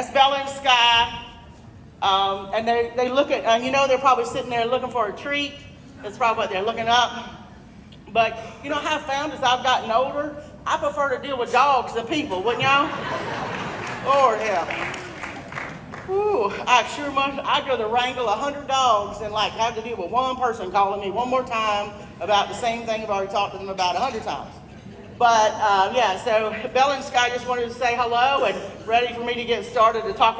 That's Bella and Sky. And they look at, they're probably sitting there looking for a treat. That's probably what they're looking up. But you know how I found as I've gotten older, I prefer to deal with dogs than people, wouldn't y'all? Lord help. Ooh, I sure must. I'd rather wrangle 100 dogs than like have to deal with one person calling me one more time about the same thing I've already talked to them about 100 times. But so Bella and Sky just wanted to say hello and ready for me to get started to talk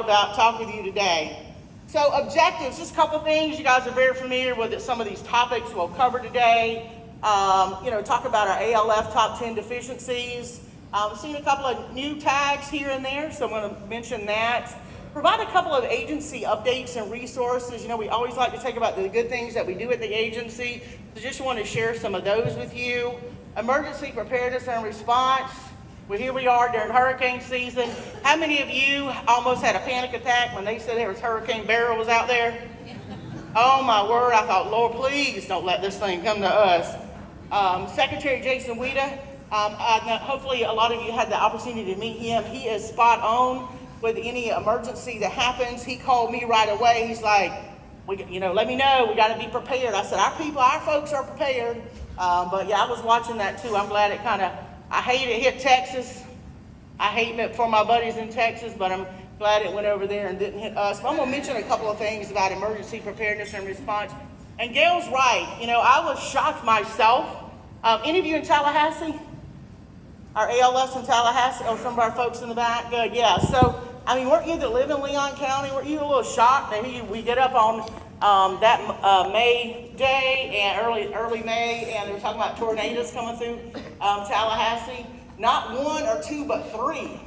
with you today. So objectives, just a couple things. You guys are very familiar with some of these topics we'll cover today. Talk about our ALF top 10 deficiencies. I've seen a couple of new tags here and there, so I'm going to mention that. Provide a couple of agency updates and resources. We always like to talk about the good things that we do at the agency, so just want to share some of those with you. Emergency preparedness and response. Well, here we are during hurricane season. How many of you almost had a panic attack when they said there was Hurricane Beryl was out there? Oh my word, I thought, Lord, please don't let this thing come to us. Secretary Jason Weta, hopefully a lot of you had the opportunity to meet him. He is spot on with any emergency that happens. He called me right away. He's like, let me know, we got to be prepared. I said, our folks are prepared. But I was watching that too. I'm glad I hate it hit Texas. I hate it for my buddies in Texas, but I'm glad it went over there and didn't hit us. But I'm going to mention a couple of things about emergency preparedness and response. And Gail's right. I was shocked myself. Any of you in Tallahassee? Our ALS in Tallahassee? Oh, some of our folks in the back? Good, yeah. So, weren't you that live in Leon County? Weren't you a little shocked that we get up on that May day and early May, and they were talking about tornadoes coming through Tallahassee? Not one or two, but three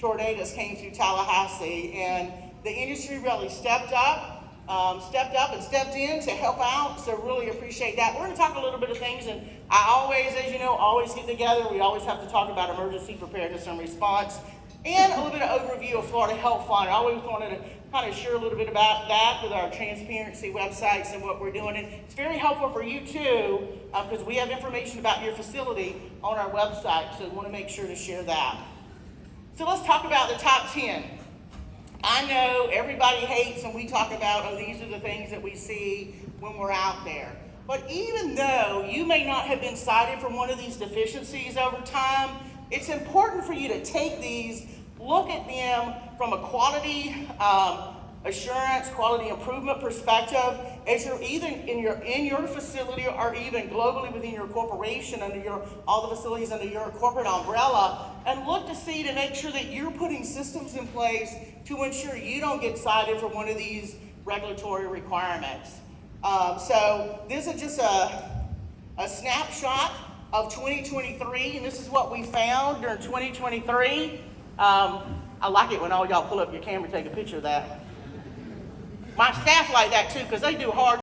tornadoes came through Tallahassee, and the industry really stepped up and stepped in to help out, so really appreciate that. We're going to talk a little bit of things, and I always, as you know, always get together. We always have to talk about emergency preparedness and response, and a little bit of overview of Florida Health Fund. I always wanted to kind of share a little bit about that with our transparency websites and what we're doing. And it's very helpful for you too, because we have information about your facility on our website, so we want to make sure to share that. So let's talk about the top 10. I know everybody hates when we talk about, these are the things that we see when we're out there. But even though you may not have been cited for one of these deficiencies over time, it's important for you to take these, look at them from a quality assurance, quality improvement perspective, as you're either in your facility or even globally within your corporation, under all the facilities under your corporate umbrella, and look to make sure that you're putting systems in place to ensure you don't get cited for one of these regulatory requirements. So this is just a snapshot of 2023, and this is what we found during 2023. I like it when all y'all pull up your camera and take a picture of that. My staff like that too, because they do hard